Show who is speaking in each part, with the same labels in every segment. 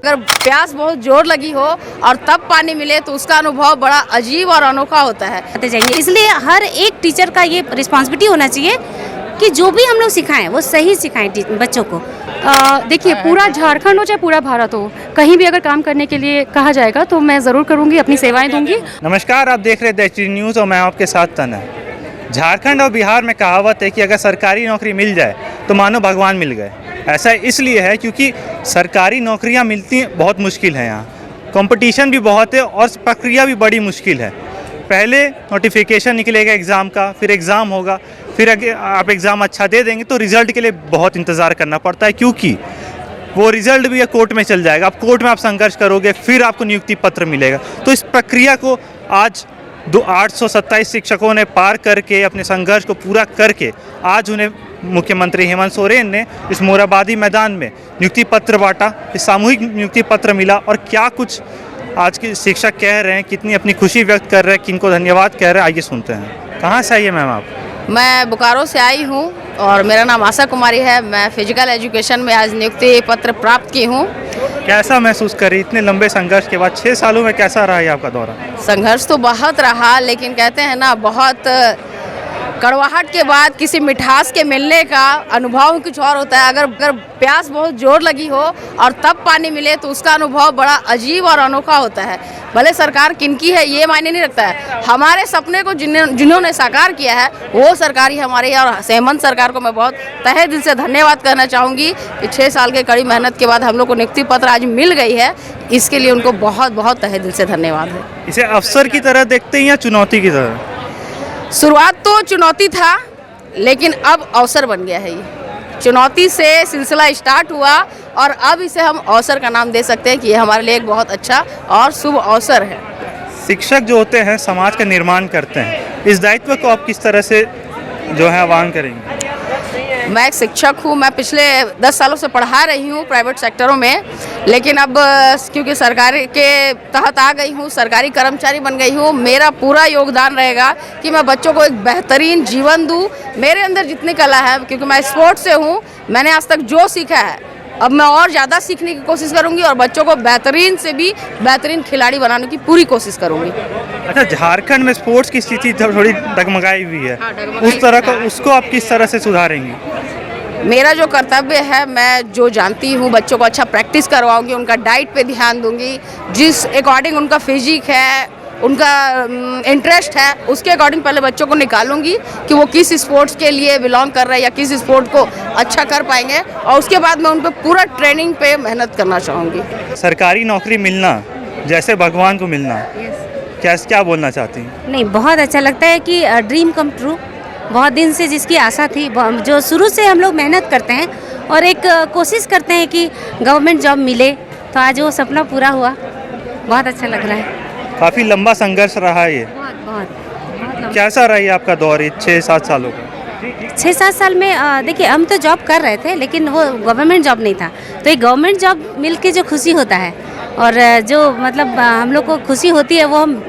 Speaker 1: अगर प्यास बहुत जोर लगी हो और तब पानी मिले तो उसका अनुभव बड़ा अजीब और अनोखा होता है।
Speaker 2: इसलिए हर एक टीचर का ये रिस्पॉन्सिबिलिटी होना चाहिए कि जो भी हम लोग सिखाएं वो सही सिखाएं बच्चों को।
Speaker 3: देखिए, पूरा झारखंड हो चाहे पूरा भारत हो, कहीं भी अगर काम करने के लिए कहा जाएगा तो मैं ज़रूर करूँगी, अपनी सेवाएं दूंगी।
Speaker 4: नमस्कार, आप देख रहे हैं दैट न्यूज़ और मैं आपके साथ तन है। झारखंड और बिहार में कहावत है कि अगर सरकारी नौकरी मिल जाए तो मानो भगवान मिल गए। ऐसा इसलिए है क्योंकि सरकारी नौकरियां मिलती बहुत मुश्किल है। यहाँ कंपटीशन भी बहुत है और प्रक्रिया भी बड़ी मुश्किल है। पहले नोटिफिकेशन निकलेगा एग्ज़ाम का, फिर एग्ज़ाम होगा, फिर अगर आप एग्ज़ाम अच्छा दे देंगे तो रिज़ल्ट के लिए बहुत इंतज़ार करना पड़ता है, क्योंकि वो रिज़ल्ट भी कोर्ट में चल जाएगा। अब कोर्ट में आप संघर्ष करोगे, फिर आपको नियुक्ति पत्र मिलेगा। तो इस प्रक्रिया को आज 827 शिक्षकों ने पार करके अपने संघर्ष को पूरा करके आज उन्हें मुख्यमंत्री हेमंत सोरेन ने इस मोराबादी मैदान में नियुक्ति पत्र बांटा। इस सामूहिक नियुक्ति पत्र मिला और क्या कुछ आज के शिक्षक कह रहे हैं, कितनी अपनी खुशी व्यक्त कर रहे हैं, किनको धन्यवाद कह रहे हैं, आइए सुनते हैं। कहाँ से आई है मैम आप?
Speaker 1: मैं बोकारो से आई हूँ और मेरा नाम आशा कुमारी है। मैं फिजिकल एजुकेशन में आज नियुक्ति पत्र प्राप्त की हूँ।
Speaker 4: कैसा महसूस करी इतने लंबे संघर्ष के बाद? 6 सालों में कैसा रहा है आपका दौरा?
Speaker 1: संघर्ष तो बहुत रहा, लेकिन कहते हैं ना, बहुत कड़वाहट के बाद किसी मिठास के मिलने का अनुभव कुछ और होता है। अगर प्यास बहुत जोर लगी हो और तब पानी मिले तो उसका अनुभव बड़ा अजीब और अनोखा होता है। भले सरकार किनकी है ये मायने नहीं रखता है, हमारे सपने को जिन्होंने साकार किया है वो सरकार ही हमारी है। और हेमंत सरकार को मैं बहुत तहे दिल से धन्यवाद करना चाहूँगी कि 6 साल के कड़ी मेहनत के बाद हम लोग को नियुक्ति पत्र आज मिल गई है। इसके लिए उनको बहुत बहुत तहे दिल से धन्यवाद है।
Speaker 4: इसे अवसर की तरह देखते हैं या चुनौती की तरह?
Speaker 1: शुरुआत तो चुनौती था, लेकिन अब अवसर बन गया है। ये चुनौती से सिलसिला स्टार्ट हुआ और अब इसे हम अवसर का नाम दे सकते हैं कि ये हमारे लिए एक बहुत अच्छा और शुभ अवसर है।
Speaker 4: शिक्षक जो होते हैं समाज का निर्माण करते हैं, इस दायित्व को आप किस तरह से जो है आह्वान करेंगे?
Speaker 1: मैं एक शिक्षक हूँ। मैं पिछले 10 सालों से पढ़ा रही हूँ प्राइवेट सेक्टरों में, लेकिन अब क्योंकि सरकारी के तहत आ गई हूँ, सरकारी कर्मचारी बन गई हूँ, मेरा पूरा योगदान रहेगा कि मैं बच्चों को एक बेहतरीन जीवन दूँ। मेरे अंदर जितनी कला है, क्योंकि मैं स्पोर्ट्स से हूँ, मैंने आज तक जो सीखा है अब मैं और ज़्यादा सीखने की कोशिश करूँगी और बच्चों को बेहतरीन से भी बेहतरीन खिलाड़ी बनाने की पूरी कोशिश करूँगी।
Speaker 4: अच्छा, झारखंड में स्पोर्ट्स की स्थिति थोड़ी डगमगाई हुई है। उस तरह का उसको आप किस तरह से सुधारेंगी?
Speaker 1: मेरा जो कर्तव्य है, मैं जो जानती हूँ बच्चों को अच्छा प्रैक्टिस करवाऊंगी, उनका डाइट पे ध्यान दूंगी, जिस अकॉर्डिंग उनका फिजिक है, उनका इंटरेस्ट है, उसके अकॉर्डिंग पहले बच्चों को निकालूंगी कि वो किस स्पोर्ट्स के लिए बिलोंग कर रहे हैं या किस स्पोर्ट को अच्छा कर पाएंगे, और उसके बाद मैं उन पर पूरा ट्रेनिंग पे मेहनत करना चाहूँगी।
Speaker 4: सरकारी नौकरी मिलना जैसे भगवान को मिलना, क्या बोलना चाहती हैं?
Speaker 2: नहीं, बहुत अच्छा लगता है कि ड्रीम कम ट्रू। बहुत दिन से जिसकी आशा थी, जो शुरू से हम लोग मेहनत करते हैं और एक कोशिश करते हैं कि गवर्नमेंट जॉब मिले, तो आज वो सपना पूरा हुआ। बहुत अच्छा लग रहा है।
Speaker 4: काफ़ी लंबा संघर्ष रहा है ये।
Speaker 2: बहुत
Speaker 4: कैसा रही आपका दौर 6-7 सालों का?
Speaker 2: 6-7 साल में देखिए, हम तो जॉब कर रहे थे, लेकिन वो गवर्नमेंट जॉब नहीं था। तो एक गवर्नमेंट जॉब मिलके जो खुशी होता है और जो मतलब हम लोग को खुशी होती है, वो हम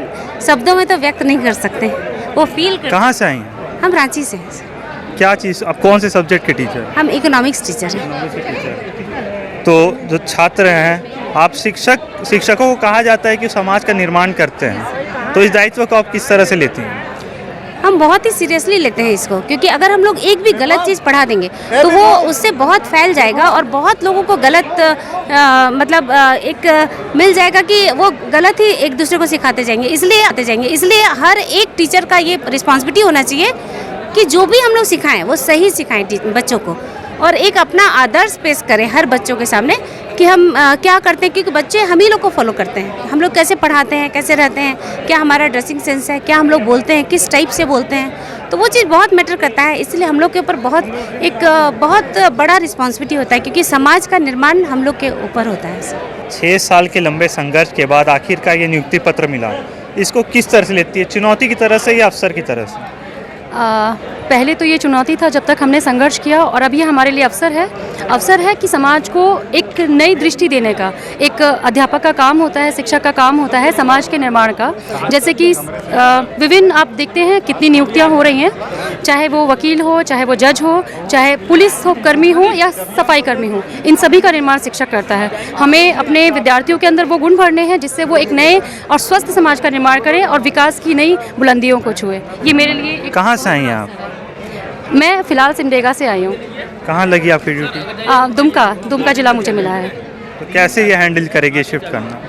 Speaker 2: शब्दों में तो व्यक्त नहीं कर सकते। वो फील कर।
Speaker 4: कहाँ से आई हैं?
Speaker 2: हम रांची से हैं।
Speaker 4: क्या चीज़, आप कौन से सब्जेक्ट के टीचर?
Speaker 2: हम इकोनॉमिक्स टीचर हैं।
Speaker 4: तो जो छात्र हैं, आप शिक्षकों को कहा जाता है कि समाज का निर्माण करते हैं, तो इस दायित्व को आप किस तरह से लेती हैं?
Speaker 2: हम बहुत ही सीरियसली लेते हैं इसको, क्योंकि अगर हम लोग एक भी गलत चीज़ पढ़ा देंगे तो वो उससे बहुत फैल जाएगा और बहुत लोगों को गलत एक मिल जाएगा कि वो गलत ही एक दूसरे को सिखाते जाएंगे। इसलिए हर एक टीचर का ये रिस्पॉन्सिबिलिटी होना चाहिए कि जो भी हम लोग सिखाएं वो सही सिखाएं बच्चों को, और एक अपना आदर्श पेश करें हर बच्चों के सामने कि हम क्या करते हैं, क्योंकि बच्चे हम ही लोग को फॉलो करते हैं। हम लोग कैसे पढ़ाते हैं, कैसे रहते हैं, क्या हमारा ड्रेसिंग सेंस है, क्या हम लोग बोलते हैं, किस टाइप से बोलते हैं, तो वो चीज़ बहुत मैटर करता है। इसलिए हम लोग के ऊपर बहुत बड़ा रिस्पॉन्सिबिलिटी होता है, क्योंकि समाज का निर्माण हम लोग के ऊपर होता है।
Speaker 4: 6 साल के लंबे संघर्ष के बाद आखिरकार ये नियुक्ति पत्र मिला, इसको किस तरह से लेती है? चुनौती की तरह से या अवसर की तरह से?
Speaker 3: पहले तो ये चुनौती था जब तक हमने संघर्ष किया, और अब ये हमारे लिए अवसर है। अवसर है कि समाज को एक नई दृष्टि देने का। एक अध्यापक का काम होता है, शिक्षक का काम होता है समाज के निर्माण का। जैसे कि विभिन्न आप देखते हैं कितनी नियुक्तियां हो रही हैं, चाहे वो वकील हो, चाहे वो जज हो, चाहे पुलिस हो कर्मी हो या सफाई कर्मी हो, इन सभी का निर्माण शिक्षक करता है। हमें अपने विद्यार्थियों के अंदर वो गुण भरने हैं जिससे वो एक नए और स्वस्थ समाज का निर्माण करें और विकास की नई बुलंदियों को छुए। ये मेरे लिए
Speaker 4: कहाँ से आई हैं आप?
Speaker 3: मैं फ़िलहाल सिमडेगा से आई हूँ।
Speaker 4: कहाँ लगी आपकी ड्यूटी?
Speaker 3: दुमका जिला मुझे मिला है।
Speaker 4: तो कैसे ये हैंडल करेगी शिफ्ट करना?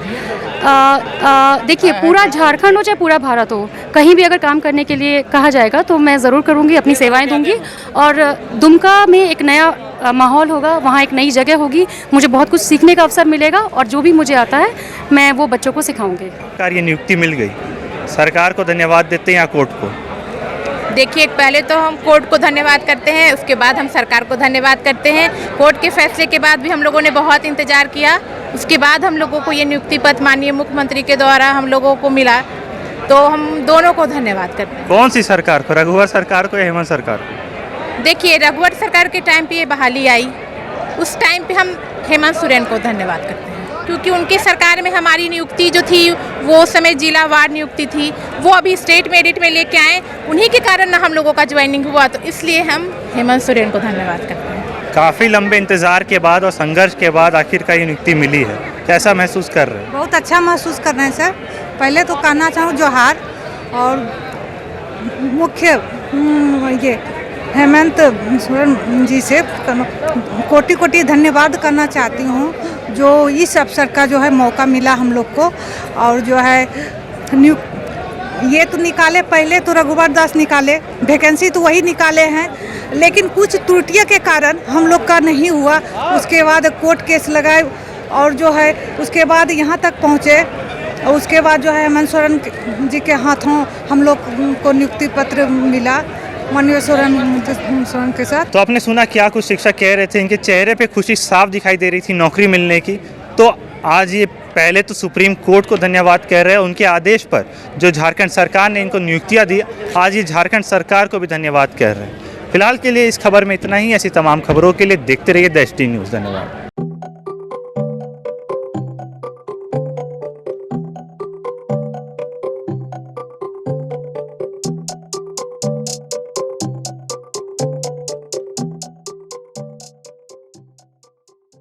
Speaker 3: देखिए, पूरा झारखंड हो चाहे पूरा भारत हो, कहीं भी अगर काम करने के लिए कहा जाएगा तो मैं ज़रूर करूँगी, अपनी सेवाएं दूंगी। और दुमका में एक नया माहौल होगा, वहाँ एक नई जगह होगी, मुझे बहुत कुछ सीखने का अवसर मिलेगा और जो भी मुझे आता है मैं वो बच्चों को सिखाऊंगी।
Speaker 4: ये नियुक्ति मिल गई, सरकार को धन्यवाद देते हैं या कोर्ट को?
Speaker 5: देखिए, पहले तो हम कोर्ट को धन्यवाद करते हैं, उसके बाद हम सरकार को धन्यवाद करते हैं। कोर्ट के फैसले के बाद भी हम लोगों ने बहुत इंतज़ार किया, उसके बाद हम लोगों को ये नियुक्ति पत्र माननीय मुख्यमंत्री के द्वारा हम लोगों को मिला, तो हम दोनों को धन्यवाद करते हैं।
Speaker 4: कौन सी सरकार को, रघुवर सरकार को या हेमंत सरकार को?
Speaker 5: देखिए, रघुवर सरकार के टाइम पे ये बहाली आई, उस टाइम पे हम हेमंत सोरेन को धन्यवाद करते हैं, क्योंकि उनकी सरकार में हमारी नियुक्ति जो थी वो समय जिला वार नियुक्ति थी, वो अभी स्टेट मेरिट में लेके आए, उन्हीं के कारण ना हम लोगों का ज्वाइनिंग हुआ, तो इसलिए हम हेमंत सोरेन को धन्यवाद करते हैं।
Speaker 4: काफ़ी लंबे इंतज़ार के बाद और संघर्ष के बाद आखिरकार ये नियुक्ति मिली है, कैसा महसूस कर रहे हैं?
Speaker 6: बहुत अच्छा महसूस कर रहे हैं सर। पहले तो कहना चाहूँ जोहार, और मुख्य ये हेमंत सोरेन जी से कोटि कोटि धन्यवाद करना चाहती हूँ, जो इस अवसर का जो है मौका मिला हम लोग को। और जो है ये तो निकाले, पहले तो रघुवर दास निकाले, वैकेंसी तो वही निकाले हैं, लेकिन कुछ त्रुटियों के कारण हम लोग का नहीं हुआ। उसके बाद कोर्ट केस लगाए और जो है उसके बाद यहाँ तक पहुँचे, और उसके बाद जो है हेमंत सोरेन जी के हाथों हम लोग को नियुक्ति पत्र मिला माननीय सोरेन के साथ।
Speaker 4: तो आपने सुना क्या कुछ शिक्षक कह रहे थे, इनके चेहरे पे खुशी साफ दिखाई दे रही थी नौकरी मिलने की। तो आज ये पहले तो सुप्रीम कोर्ट को धन्यवाद कह रहे हैं उनके आदेश पर, जो झारखंड सरकार ने इनको नियुक्तियां दी, आज ये झारखंड सरकार को भी धन्यवाद कह रहे हैं। फिलहाल के लिए इस खबर में इतना ही। ऐसी तमाम खबरों के लिए देखते रहिए द ST न्यूज़। धन्यवाद।